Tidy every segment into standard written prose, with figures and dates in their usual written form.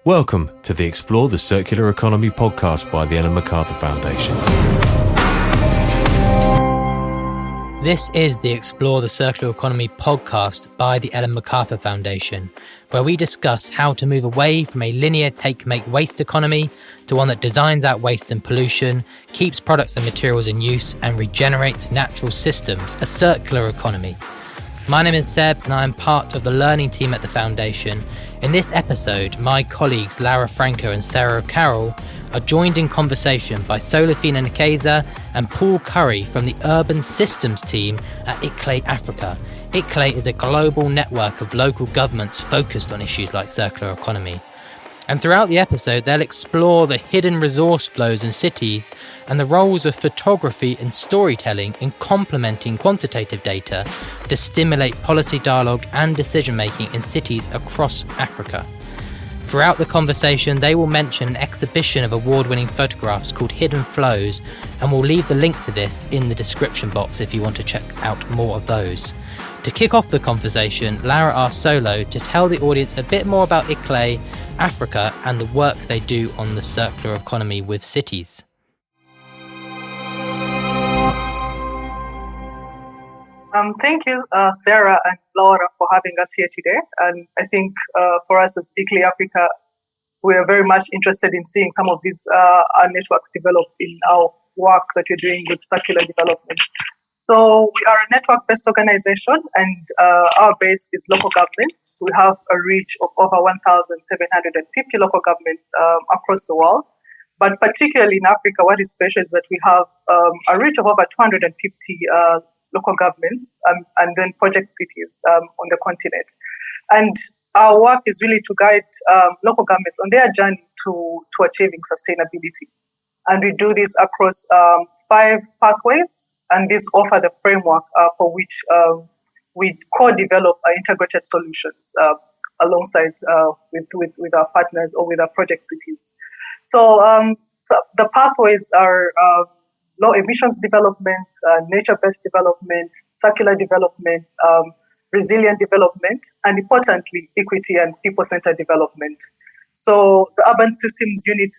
Welcome to the Explore the Circular Economy podcast by the Ellen MacArthur Foundation. This is the Explore the Circular Economy podcast by the Ellen MacArthur Foundation, where we discuss how to move away from a linear take-make waste economy to one that designs out waste and pollution, keeps products and materials in use, and regenerates natural systems, a circular economy. My name is Seb, and I am part of the learning team at the Foundation. In this episode, my colleagues Lara Franco and Sarah Carroll are joined in conversation by Solophina Nekesa and Paul Currie from the Urban Systems team at ICLEI Africa. ICLEI is a global network of local governments focused on issues like circular economy. And throughout the episode, they'll explore the hidden resource flows in cities and the roles of photography and storytelling in complementing quantitative data to stimulate policy dialogue and decision-making in cities across Africa. Throughout the conversation, they will mention an exhibition of award-winning photographs called Hidden Flows, and we'll leave the link to this in the description box if you want to check out more of those. To kick off the conversation, Lara asked Solo to tell the audience a bit more about ICLEI Africa and the work they do on the circular economy with cities. Thank you, Sarah and Laura, for having us here today. And I think for us as ICLEI Africa, we are very much interested in seeing some of these our networks develop in our work that we're doing with circular development. So we are a network-based organization, and our base is local governments. We have a reach of over 1,750 local governments across the world. But particularly in Africa, what is special is that we have a reach of over 250 local governments and then project cities on the continent. And our work is really to guide local governments on their journey to achieving sustainability. And we do this across 5 pathways, and these offer the framework for which we co-develop integrated solutions alongside with our partners or with our project cities. So the pathways are low emissions development, nature-based development, circular development, resilient development, and importantly, equity and people-centered development. So the Urban Systems Unit,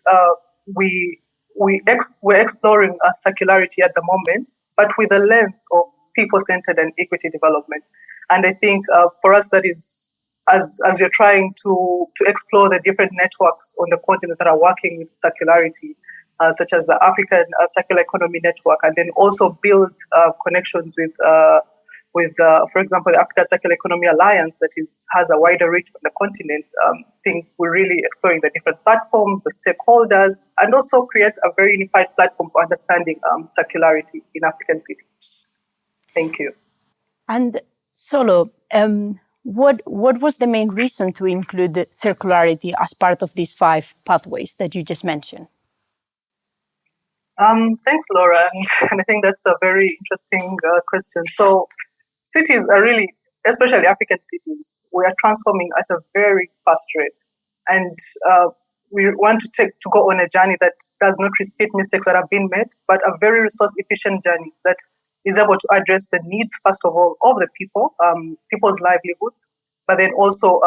we're exploring circularity at the moment, but with a lens of people-centered and equity development. And I think for us, that is, as we're trying to explore the different networks on the continent that are working with circularity, such as the African Circular Economy Network, and then also build connections with, for example, the Africa Circular Economy Alliance that has a wider reach on the continent. I think we're really exploring the different platforms, the stakeholders, and also create a very unified platform for understanding circularity in African cities. Thank you. And Solo, what was the main reason to include the circularity as part of these 5 pathways that you just mentioned? Thanks, Laura. And I think that's a very interesting question. So cities are really, especially African cities, we are transforming at a very fast rate. And we want to go on a journey that does not repeat mistakes that have been made, but a very resource-efficient journey that is able to address the needs, first of all, of the people, people's livelihoods, but then also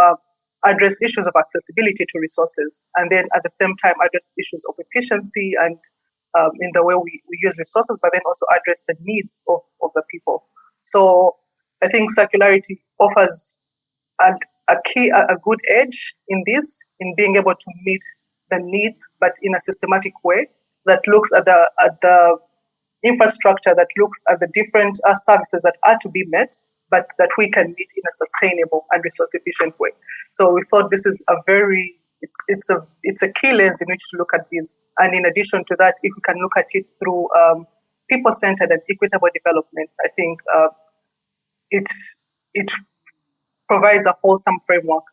address issues of accessibility to resources, and then at the same time address issues of efficiency and in the way we use resources, but then also address the needs of the people. So I think circularity offers a good edge in this, in being able to meet the needs, but in a systematic way that looks at the infrastructure, that looks at the different services that are to be met, but that we can meet in a sustainable and resource-efficient way. So we thought this is it's a key lens in which to look at this. And in addition to that, if we can look at it through people-centered and equitable development, I think it provides a wholesome framework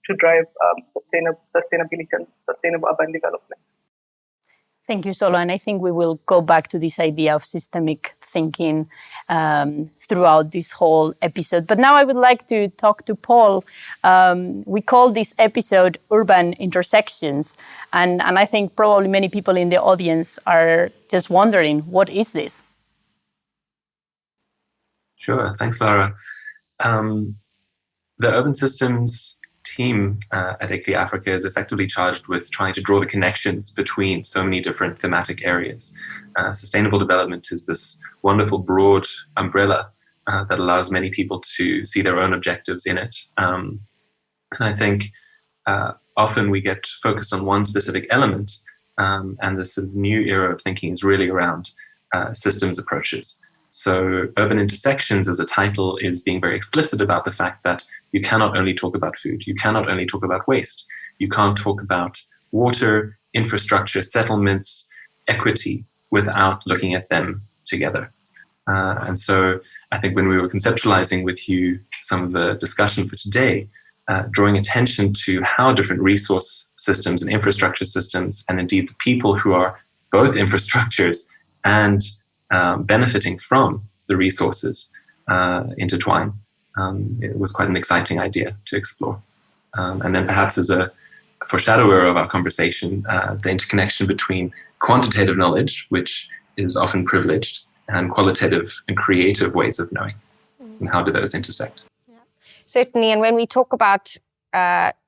to drive sustainability and sustainable urban development. Thank you, Solo. And I think we will go back to this idea of systemic thinking throughout this whole episode. But now I would like to talk to Paul. We call this episode Urban Intersections. And I think probably many people in the audience are just wondering, what is this? Sure. Thanks, Lara. The Urban Systems team at ICLEI Africa is effectively charged with trying to draw the connections between so many different thematic areas. Sustainable development is this wonderful broad umbrella that allows many people to see their own objectives in it. And I think often we get focused on one specific element, and this sort of new era of thinking is really around systems approaches. So Urban Intersections as a title is being very explicit about the fact that you cannot only talk about food, you cannot only talk about waste, you can't talk about water, infrastructure, settlements, equity without looking at them together. And so I think when we were conceptualizing with you some of the discussion for today, drawing attention to how different resource systems and infrastructure systems, and indeed the people who are both infrastructures and benefiting from the resources intertwine. It was quite an exciting idea to explore. And then perhaps as a foreshadower of our conversation, the interconnection between quantitative knowledge, which is often privileged, and qualitative and creative ways of knowing. And how do those intersect? Yeah. Certainly, and when we talk about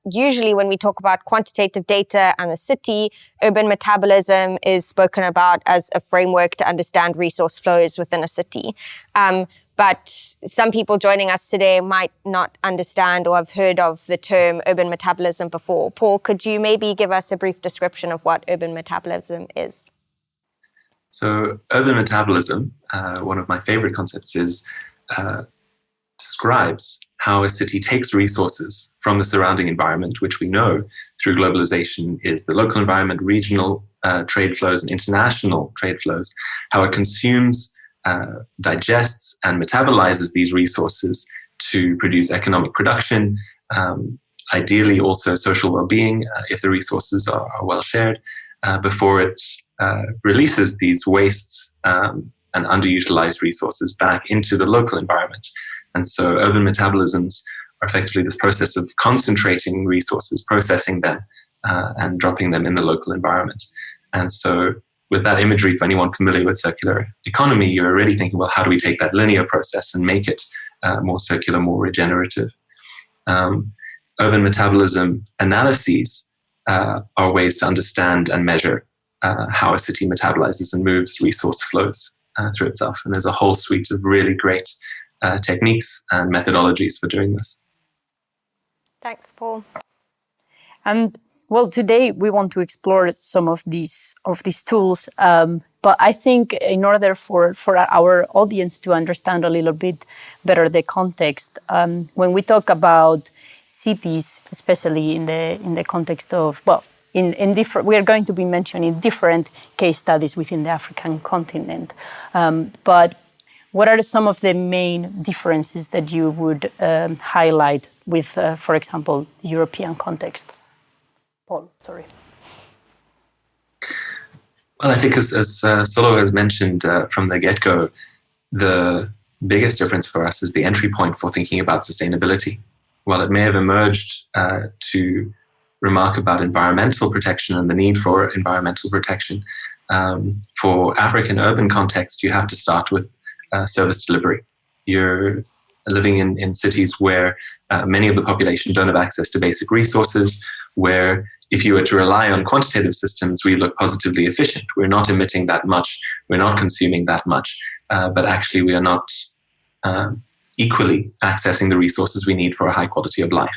usually when we talk about quantitative data and the city, urban metabolism is spoken about as a framework to understand resource flows within a city. But some people joining us today might not understand or have heard of the term urban metabolism before. Paul, could you maybe give us a brief description of what urban metabolism is? So urban metabolism, one of my favorite concepts, is describes how a city takes resources from the surrounding environment, which we know through globalization is the local environment, regional trade flows, and international trade flows, how it consumes, digests, and metabolizes these resources to produce economic production, ideally also social well-being, if the resources are well shared, before it releases these wastes and underutilized resources back into the local environment. And so urban metabolisms are effectively this process of concentrating resources, processing them, and dropping them in the local environment. And so with that imagery, for anyone familiar with circular economy, you're already thinking, well, how do we take that linear process and make it more circular, more regenerative? Urban metabolism analyses are ways to understand and measure how a city metabolizes and moves resource flows through itself. And there's a whole suite of really great techniques and methodologies for doing this. Thanks, Paul. And well, today we want to explore some of these tools, but I think in order for our audience to understand a little bit better the context, when we talk about cities, especially in the context of in different, we are going to be mentioning different case studies within the African continent, but what are some of the main differences that you would highlight with, for example, the European context? Paul, sorry. Well, I think as Solo has mentioned from the get-go, the biggest difference for us is the entry point for thinking about sustainability. While it may have emerged to remark about environmental protection and the need for environmental protection, for African urban context, you have to start with service delivery. You're living in cities where many of the population don't have access to basic resources, where if you were to rely on quantitative systems, we look positively efficient. We're not emitting that much, we're not consuming that much, but actually we are not equally accessing the resources we need for a high quality of life.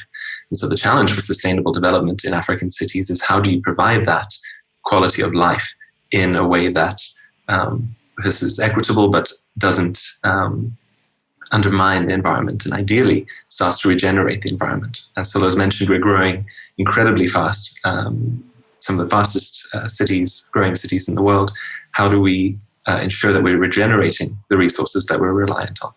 And so the challenge for sustainable development in African cities is how do you provide that quality of life in a way that this is equitable but doesn't undermine the environment and ideally starts to regenerate the environment. As Solo's mentioned, we're growing incredibly fast, some of the fastest growing cities in the world. How do we ensure that we're regenerating the resources that we're reliant on?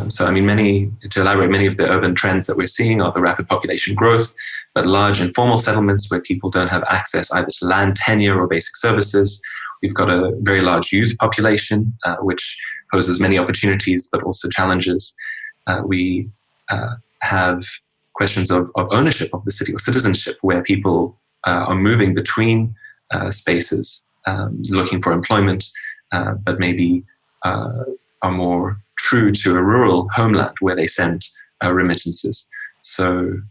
So, I mean, to elaborate, many of the urban trends that we're seeing are the rapid population growth, but large informal settlements where people don't have access either to land, tenure, or basic services. We've got a very large youth population, which poses many opportunities, but also challenges. We have questions of ownership of the city or citizenship, where people are moving between spaces, looking for employment, but maybe are more true to a rural homeland where they send remittances. So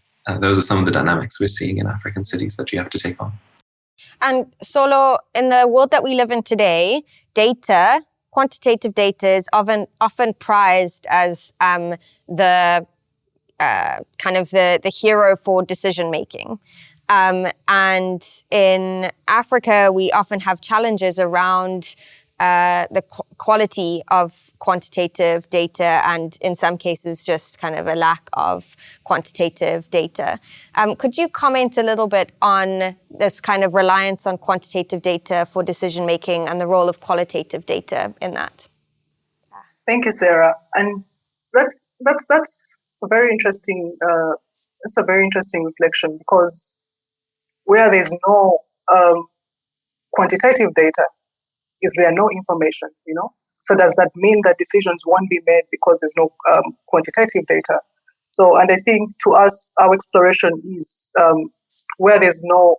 those are some of the dynamics we're seeing in African cities that you have to take on. And Solo, in the world that we live in today, data, quantitative data, is often prized as the kind of the hero for decision making. And in Africa, we often have challenges around the quality of quantitative data, and in some cases, just kind of a lack of quantitative data. Could you comment a little bit on this kind of reliance on quantitative data for decision making and the role of qualitative data in that? Thank you, Sarah. And that's a very interesting. That's a very interesting reflection, because where there's no quantitative data, is there no information? So does that mean that decisions won't be made because there's no quantitative data? So, and I think to us, our exploration is where there's no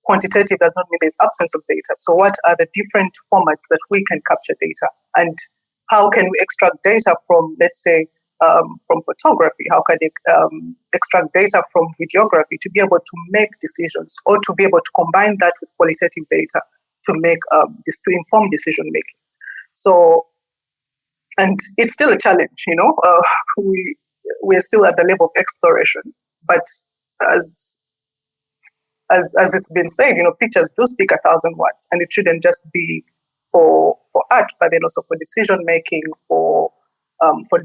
quantitative does not mean there's absence of data. So what are the different formats that we can capture data? And how can we extract data from, let's say, from photography? How can they extract data from videography to be able to make decisions, or to be able to combine that with qualitative data to make to inform decision making? So, and it's still a challenge, we're still at the level of exploration. But as it's been said, pictures do speak 1,000 words, and it shouldn't just be for art, but then also for decision making, for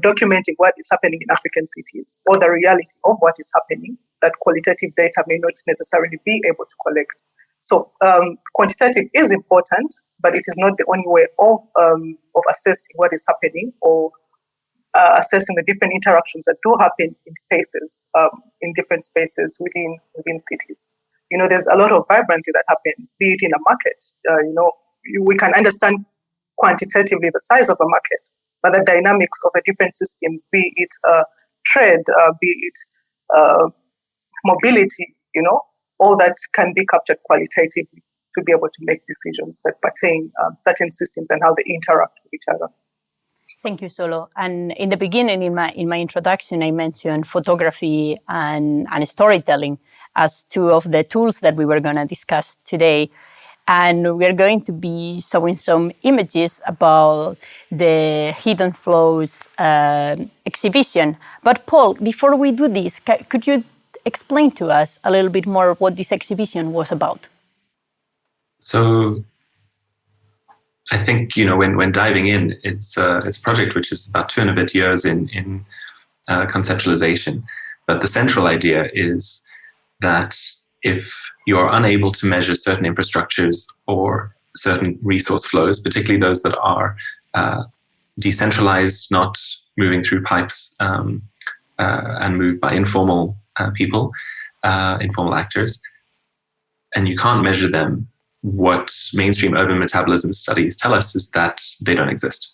documenting what is happening in African cities, or the reality of what is happening that qualitative data may not necessarily be able to collect. So quantitative is important, but it is not the only way of assessing what is happening, or assessing the different interactions that do happen in spaces, in different spaces within cities. There's a lot of vibrancy that happens, be it in a market. We can understand quantitatively the size of a market, but the dynamics of the different systems, be it trade, be it mobility, all that can be captured qualitatively to be able to make decisions that pertain certain systems and how they interact with each other. Thank you, Solo. And in the beginning, in my introduction, I mentioned photography and storytelling as two of the tools that we were going to discuss today. And we're going to be showing some images about the Hidden Flows exhibition. But Paul, before we do this, could you explain to us a little bit more what this exhibition was about? So I think, when diving in, it's a project which is about 2 and a bit years in conceptualization. But the central idea is that if you are unable to measure certain infrastructures or certain resource flows, particularly those that are decentralized, not moving through pipes and moved by informal people, informal actors, and you can't measure them, what mainstream urban metabolism studies tell us is that they don't exist.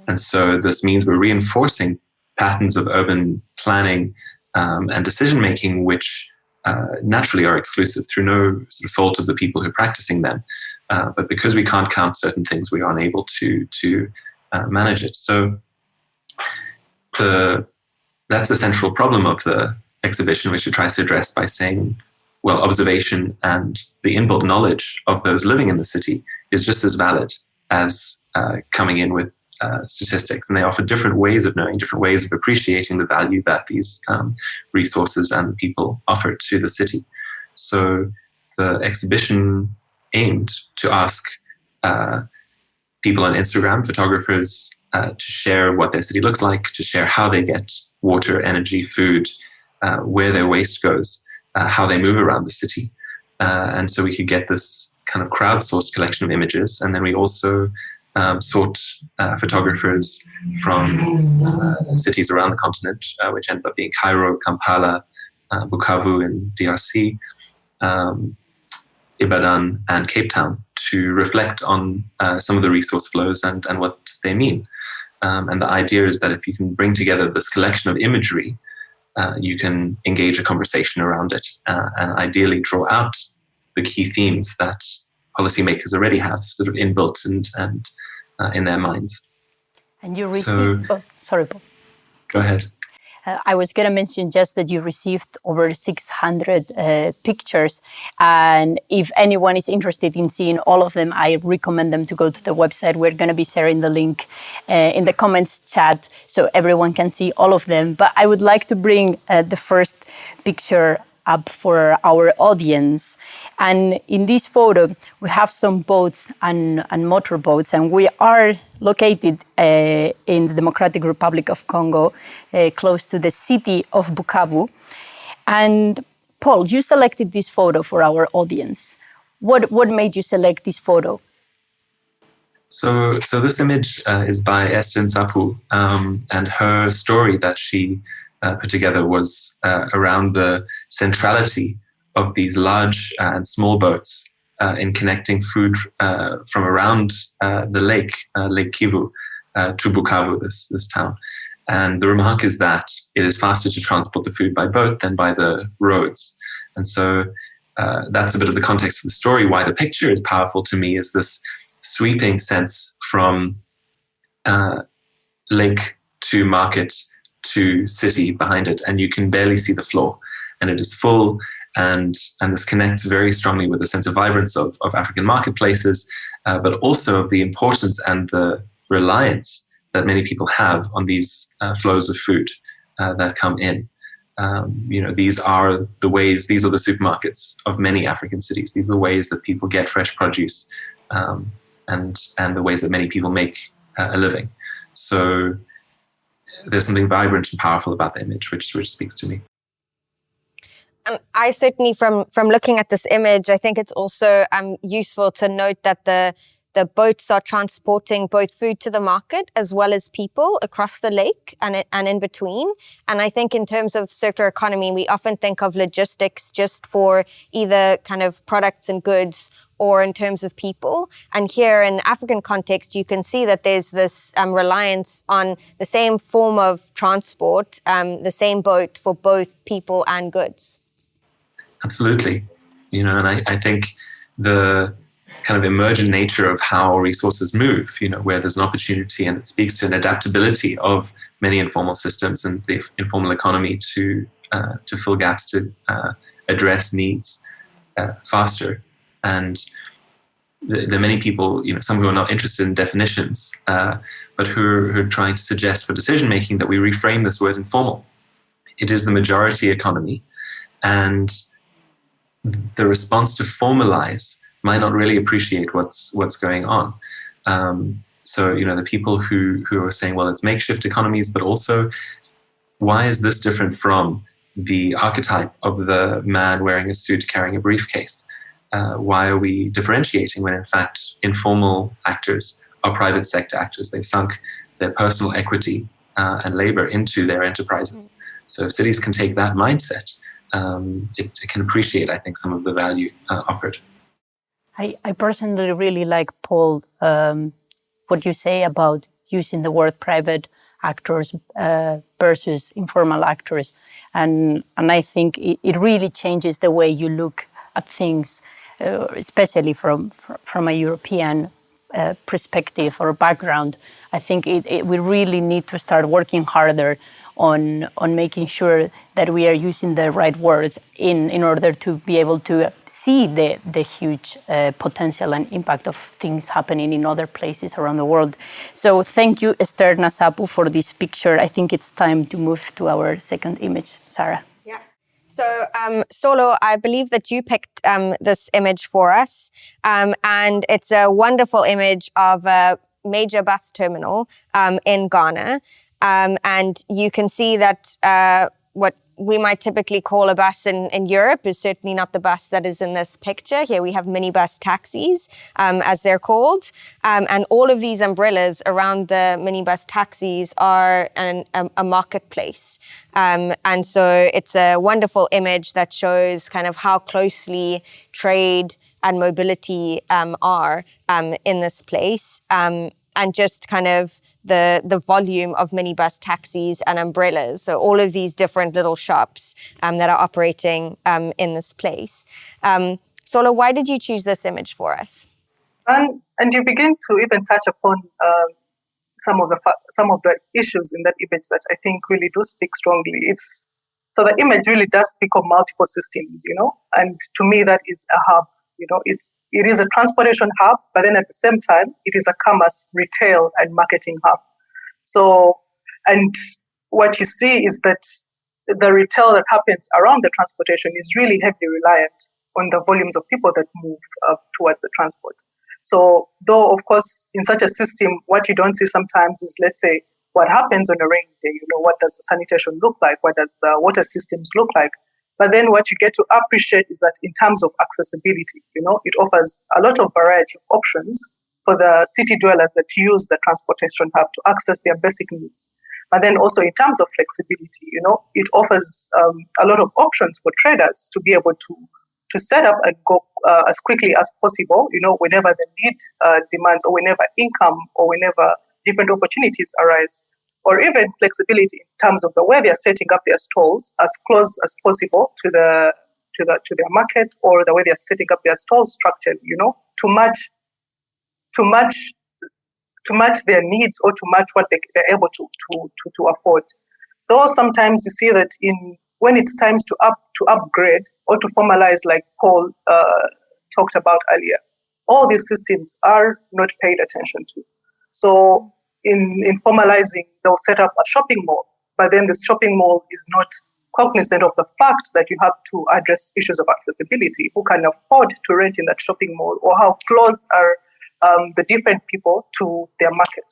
And so this means we're reinforcing patterns of urban planning and decision-making which naturally are exclusive through no sort of fault of the people who are practicing them. But because we can't count certain things, we are unable to manage it. So that's the central problem of the exhibition, which it tries to address by saying, well, observation and the inbuilt knowledge of those living in the city is just as valid as coming in with statistics. And they offer different ways of knowing, different ways of appreciating the value that these resources and people offer to the city. So the exhibition aimed to ask people on Instagram, photographers, to share what their city looks like, to share how they get water, energy, food, where their waste goes, how they move around the city. And so we could get this kind of crowdsourced collection of images. And then we also sought photographers from cities around the continent, which ended up being Cairo, Kampala, Bukavu in DRC, Ibadan, and Cape Town, to reflect on some of the resource flows and what they mean. And the idea is that if you can bring together this collection of imagery, you can engage a conversation around it and ideally draw out the key themes that policymakers already have sort of inbuilt and in their minds. And you received... sorry, Paul. Go ahead. I was going to mention just that you received over 600 pictures. And if anyone is interested in seeing all of them, I recommend them to go to the website. We're going to be sharing the link in the comments chat so everyone can see all of them. But I would like to bring the first picture up for our audience. And in this photo, we have some boats and motorboats, and we are located in the Democratic Republic of Congo, close to the city of Bukavu. And Paul, you selected this photo for our audience. What made you select this photo? So this image is by Esther Nsapu, and her story that she put together was around the centrality of these large and small boats in connecting food from around the lake, Lake Kivu, to Bukavu, this town. And the remark is that it is faster to transport the food by boat than by the roads. And so that's a bit of the context for the story. Why the picture is powerful to me is this sweeping sense from lake to market to city behind it, and you can barely see the floor, and it is full, and this connects very strongly with the sense of vibrance of African marketplaces, but also of the importance and the reliance that many people have on these flows of food that come in. These are the ways, these are the supermarkets of many African cities. These are the ways that people get fresh produce, and the ways that many people make a living. So there's something vibrant and powerful about the image, which speaks to me. I certainly, from looking at this image, I think it's also useful to note that the boats are transporting both food to the market as well as people across the lake and in between. And I think in terms of circular economy, we often think of logistics just for either kind of products and goods or in terms of people. And here in the African context, you can see that there's this reliance on the same form of transport, the same boat for both people and goods. Absolutely. And I think the kind of emergent nature of how resources move, where there's an opportunity, and it speaks to an adaptability of many informal systems and the informal economy to fill gaps, to address needs faster. And there are many people, some who are not interested in definitions, but who are trying to suggest for decision making that we reframe this word informal. It is the majority economy, and the response to formalize might not really appreciate what's going on. So the people who are saying, well, it's makeshift economies, but also why is this different from the archetype of the man wearing a suit carrying a briefcase? Why are we differentiating when in fact informal actors are private sector actors? They've sunk their personal equity and labor into their enterprises. So if cities can take that mindset, it can appreciate, I think, some of the value offered. I personally really like, Paul, what you say about using the word private actors versus informal actors. And I think it really changes the way you look at things, especially from a European perspective or background. I think we really need to start working harder on making sure that we are using the right words in order to be able to see the huge potential and impact of things happening in other places around the world. So thank you, Esther Nsapu, for this picture. I think it's time to move to our second image, Sarah. So, Solo, I believe that you picked this image for us, and it's a wonderful image of a major bus terminal in Ghana, and you can see that what we might typically call a bus in Europe is certainly not the bus that is in this picture. Here we have minibus taxis, as they're called. And all of these umbrellas around the minibus taxis are a marketplace. And so it's a wonderful image that shows kind of how closely trade and mobility are in this place. And just kind of the volume of minibus taxis and umbrellas. So all of these different little shops that are operating in this place. Solo, why did you choose this image for us? And you begin to even touch upon some of the issues in that image that I think really do speak strongly. So the image really does speak of multiple systems, and to me that is a hub. It is a transportation hub, but then at the same time it is a commerce, retail, and marketing hub. So, and what you see is that the retail that happens around the transportation is really heavily reliant on the volumes of people that move towards the transport. So, though, of course, in such a system, what you don't see sometimes is, let's say, what happens on a rainy day. What does the sanitation look like? What does the water systems look like? But then what you get to appreciate is that in terms of accessibility, it offers a lot of variety of options for the city dwellers that use the transportation hub to access their basic needs. But then also in terms of flexibility, it offers a lot of options for traders to be able to set up and go as quickly as possible, whenever the need demands, or whenever income, or whenever different opportunities arise, or even flexibility in terms of the way they are setting up their stalls as close as possible to their market, or the way they are setting up their stalls structured, to match their needs, or to match what they're able to afford. Though sometimes you see that when it's time to upgrade or to formalize, like Paul talked about earlier, all these systems are not paid attention to. So in formalizing, they'll set up a shopping mall, but then the shopping mall is not cognizant of the fact that you have to address issues of accessibility. Who can afford to rent in that shopping mall, or how close are the different people to their market?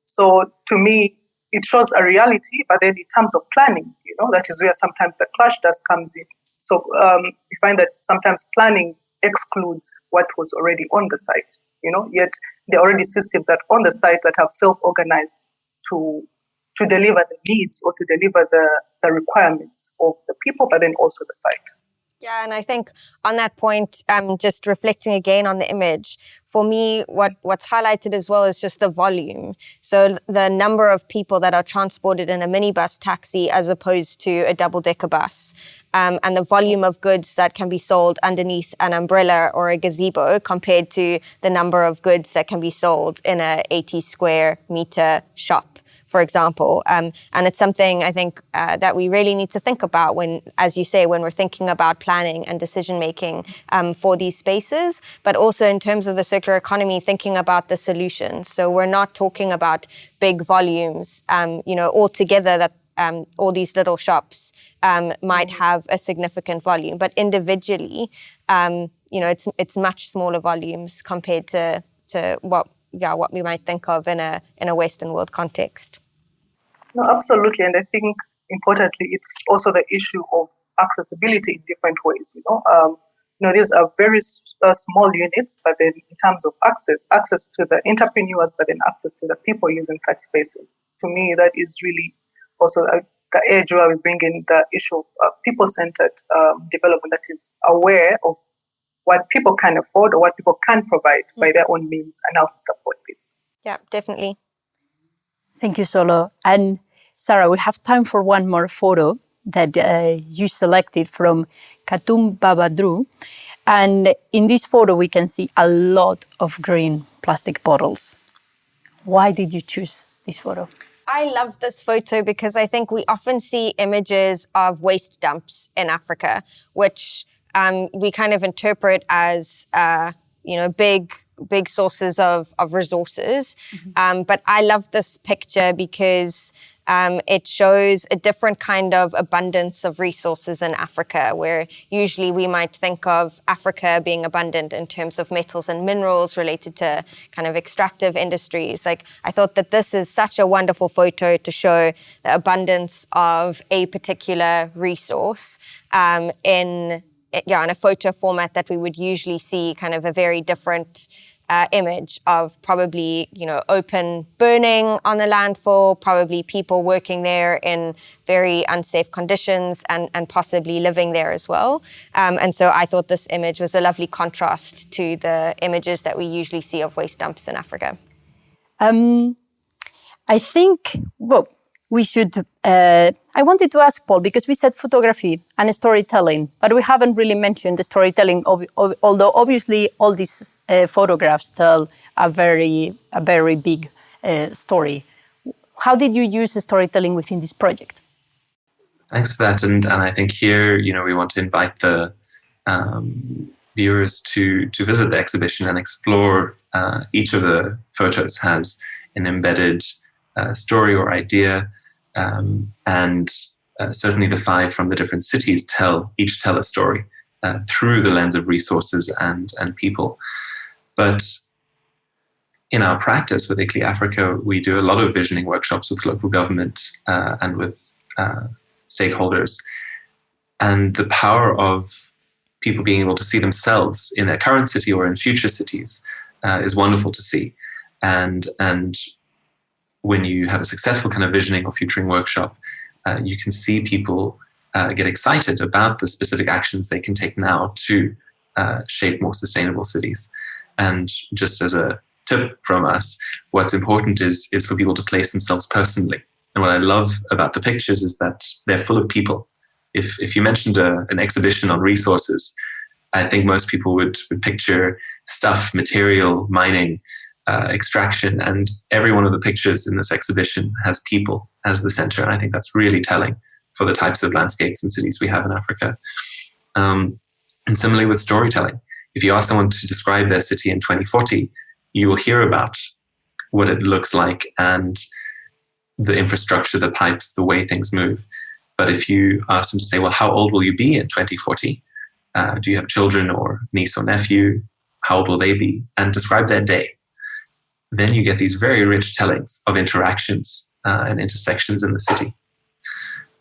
So to me, it shows a reality, but then in terms of planning, that is where sometimes the clash does comes in. So we find that sometimes planning excludes what was already on the site, yet there are already systems that on the site that have self-organized to deliver the needs, or to deliver the requirements of the people, but then also the site. Yeah, and I think on that point, just reflecting again on the image, for me, what's highlighted as well is just the volume. So the number of people that are transported in a minibus taxi as opposed to a double-decker bus, and the volume of goods that can be sold underneath an umbrella or a gazebo compared to the number of goods that can be sold in a 80 square meter shop, for example. And it's something I think that we really need to think about when, as you say, when we're thinking about planning and decision-making for these spaces, but also in terms of the circular economy, thinking about the solutions. So we're not talking about big volumes, altogether that all these little shops might have a significant volume, but individually, it's much smaller volumes compared to what we might think of in a Western world context. No, absolutely. And I think importantly, it's also the issue of accessibility in different ways. These are very small units, but then in terms of access to the entrepreneurs, but then access to the people using such spaces. To me, that is really also the edge where we bring in the issue of people-centered development that is aware of what people can afford or what people can provide by their own means, and how to support this. Yeah, definitely. Thank you, Solo. And Sarah, we have time for one more photo that you selected from Khatum Babadru. And in this photo, we can see a lot of green plastic bottles. Why did you choose this photo? I love this photo because I think we often see images of waste dumps in Africa, which we kind of interpret as, big sources of resources. Mm-hmm. But I love this picture because it shows a different kind of abundance of resources in Africa, where usually we might think of Africa being abundant in terms of metals and minerals related to kind of extractive industries. Like, I thought that this is such a wonderful photo to show the abundance of a particular resource in a photo format that we would usually see kind of a very different image of probably, open burning on the landfill, probably people working there in very unsafe conditions and possibly living there as well. And so I thought this image was a lovely contrast to the images that we usually see of waste dumps in Africa. I think, we should, I wanted to ask Paul, because we said photography and storytelling, but we haven't really mentioned the storytelling, although obviously all these photographs tell a very big story. How did you use storytelling within this project? Thanks for that. And I think here, we want to invite the viewers to visit the exhibition and explore. Each of the photos has an embedded story or idea, and certainly the 5 from the different cities each tell a story through the lens of resources and people. But in our practice with ICLEI Africa, we do a lot of visioning workshops with local government and with stakeholders. And the power of people being able to see themselves in their current city or in future cities is wonderful to see. And when you have a successful kind of visioning or futuring workshop, you can see people get excited about the specific actions they can take now to shape more sustainable cities. And just as a tip from us, what's important is for people to place themselves personally. And what I love about the pictures is that they're full of people. If you mentioned an exhibition on resources, I think most people would picture stuff, material, mining, extraction, and every one of the pictures in this exhibition has people as the center. And I think that's really telling for the types of landscapes and cities we have in Africa. And similarly with storytelling, if you ask someone to describe their city in 2040, you will hear about what it looks like and the infrastructure, the pipes, the way things move. But if you ask them to say, well, how old will you be in 2040? Do you have children or niece or nephew? How old will they be? And describe their day. Then you get these very rich tellings of interactions and intersections in the city.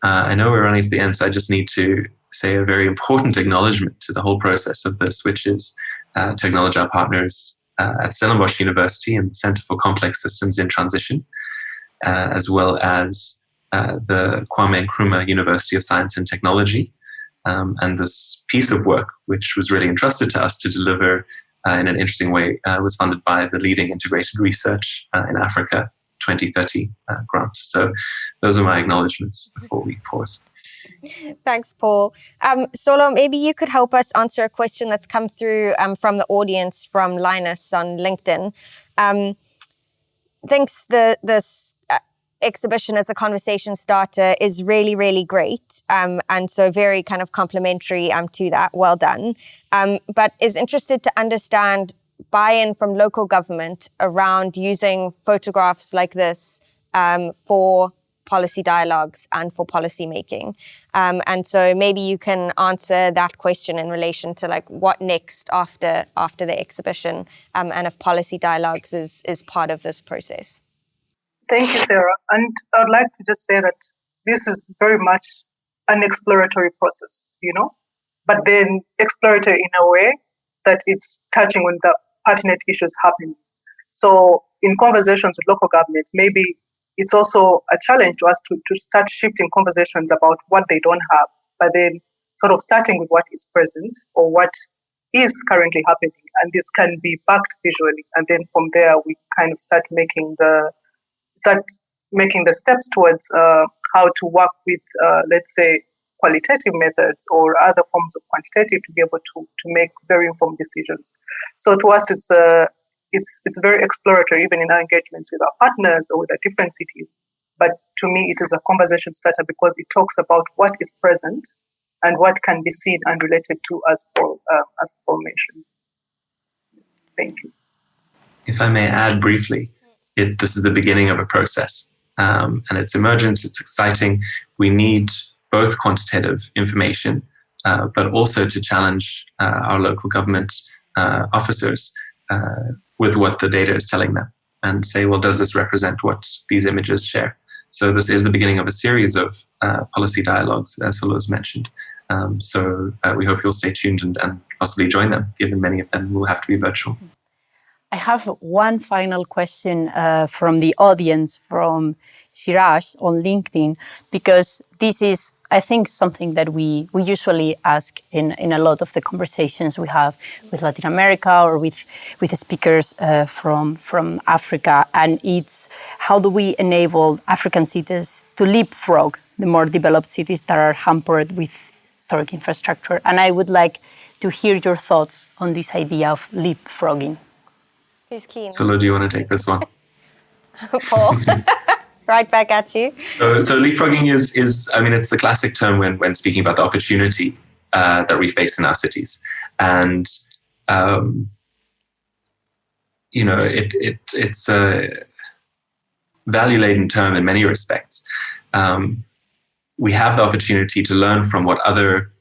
I know we're running to the end, so I just need to say a very important acknowledgement to the whole process of this, which is to acknowledge our partners at Stellenbosch University and the Center for Complex Systems in Transition, as well as the Kwame Nkrumah University of Science and Technology. And this piece of work, which was really entrusted to us to deliver in an interesting way, was funded by the Leading Integrated Research in Africa 2030 grant. So those are my acknowledgements before we pause. Thanks, Paul. Solo, maybe you could help us answer a question that's come through from the audience from Linus on LinkedIn. Thinks this exhibition as a conversation starter is really, really great. And so very kind of complimentary to that. Well done. But is interested to understand buy-in from local government around using photographs like this for policy dialogues and for policy making. And so maybe you can answer that question in relation to like what next after the exhibition and if policy dialogues is part of this process. Thank you, Sarah. And I'd like to just say that this is very much an exploratory process, but then exploratory in a way that it's touching on the pertinent issues happening. So in conversations with local governments, maybe it's also a challenge to us to start shifting conversations about what they don't have, but then sort of starting with what is present or what is currently happening. And this can be backed visually. And then from there, we kind of start making the steps towards how to work with, let's say, qualitative methods or other forms of quantitative to be able to make very informed decisions. So to us, it's very exploratory, even in our engagements with our partners or with the different cities. But to me, it is a conversation starter because it talks about what is present and what can be seen and related to as Paul mentioned. Thank you. If I may add briefly, this is the beginning of a process, and it's emergent, it's exciting. We need both quantitative information, but also to challenge our local government officers with what the data is telling them and say, well, does this represent what these images share? So this is the beginning of a series of policy dialogues, as Solo's mentioned. So we hope you'll stay tuned and possibly join them, given many of them will have to be virtual. I have one final question from the audience, from Shiraj on LinkedIn, because this is, I think, something that we usually ask in a lot of the conversations we have with Latin America or with speakers from Africa. And it's how do we enable African cities to leapfrog the more developed cities that are hampered with historic infrastructure? And I would like to hear your thoughts on this idea of leapfrogging. Who's keen? Solo, do you want to take this one? Paul. Right back at you. So leapfrogging is I mean, it's the classic term when speaking about the opportunity that we face in our cities. And, it's a value-laden term in many respects. We have the opportunity to learn from what other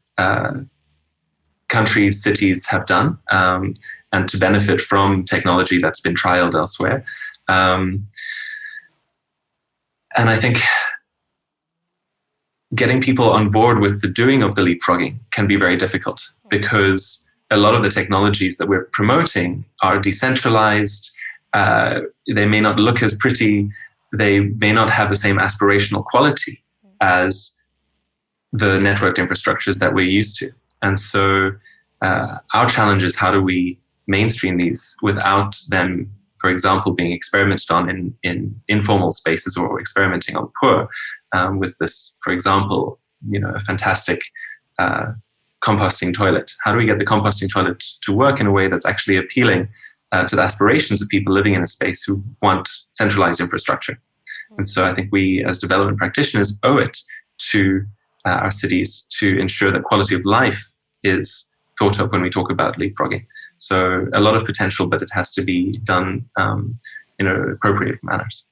countries, cities have done, and to benefit from technology that's been trialed elsewhere. And I think getting people on board with the doing of the leapfrogging can be very difficult, because a lot of the technologies that we're promoting are decentralized. They may not look as pretty. They may not have the same aspirational quality as the networked infrastructures that we're used to. And so our challenge is, how do we mainstream these without them, for example, being experimented on in informal spaces, or experimenting on poor, with this, for example, a fantastic composting toilet. How do we get the composting toilet to work in a way that's actually appealing to the aspirations of people living in a space who want centralized infrastructure? And so I think we, as development practitioners, owe it to our cities to ensure that quality of life is thought of when we talk about leapfrogging. So a lot of potential, but it has to be done in appropriate manners.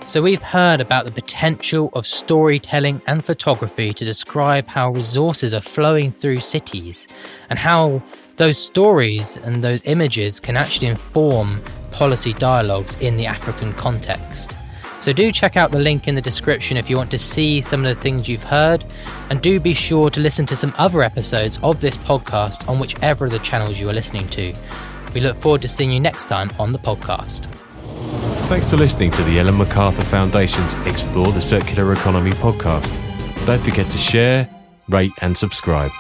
So we've heard about the potential of storytelling and photography to describe how resources are flowing through cities, and how those stories and those images can actually inform policy dialogues in the African context. So do check out the link in the description if you want to see some of the things you've heard, and do be sure to listen to some other episodes of this podcast on whichever of the channels you are listening to. We look forward to seeing you next time on the podcast. Thanks for listening to the Ellen MacArthur Foundation's Explore the Circular Economy podcast. Don't forget to share, rate and subscribe.